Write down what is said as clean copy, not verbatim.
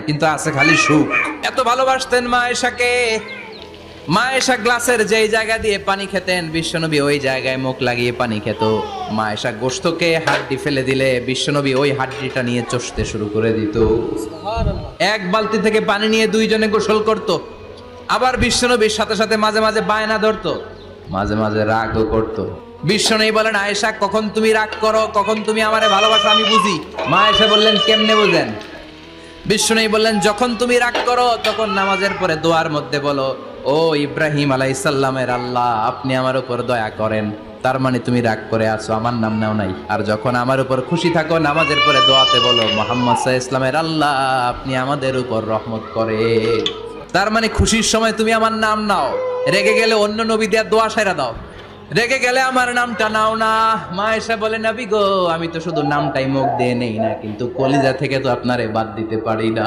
কিন্তু আছে খালি সুখ। এত ভালোবাসতেন মা আয়েশাকে। মা আয়েশা গ্লাসের যেই জায়গা দিয়ে পানি খেতেন, বিশ্বনবী ওই জায়গায় মুখ লাগিয়ে পানি খেত। মা আয়েশা গোশতকে হাড্ডি ফেলে দিলে বিশ্বনবী ওই হাড্ডিটা নিয়ে চষতে শুরু করে দিত। এক বালতি থেকে পানি নিয়ে দুইজনে গোসল করত। আবার বিশ্বনবীর সাথে সাথে মাঝে মাঝে বায়না ধরতো, মাঝে মাঝে রাগও করতো। বিশ্বনবী বলেন, আয়েশা কখন তুমি রাগ করো, কখন তুমি আমারে ভালোবাসো আমি বুঝি। মা আয়েশা বললেন, কেমনে বুঝেন? বিশ্বনবী বললেন, যখন তুমি রাগ করো তখন নামাজের পরে দোয়ার মধ্যে বলো, ও ইব্রাহিম আলাইহিস সালামের আল্লাহ, আপনি আমার উপর দয়া করেন। তার মানে তুমি রাগ করে আছো, আমার নাম নাও নাই। আর যখন আমার উপর খুশি থাকো নামাজের পরে দোয়াতে বলো, মুহাম্মদ সাল্লাল্লাহু আলাইহি ওয়াসাল্লামের আল্লাহ, আপনি আমাদের উপর রহমত করেন। তার মানে খুশির সময় তুমি আমার নাম নাও, রেগে গেলে অন্য নবী দেওয়ার দোয়া সাইরা দাও, রেগে গেলে আমার নামটা নাও না। মা আয়েশা বলে, নবী গো, আমি তো শুধু নামটাই মুখ দিয়ে নেই না, কিন্তু কলিজা থেকে তো আপনারে বাদ দিতে পারি না।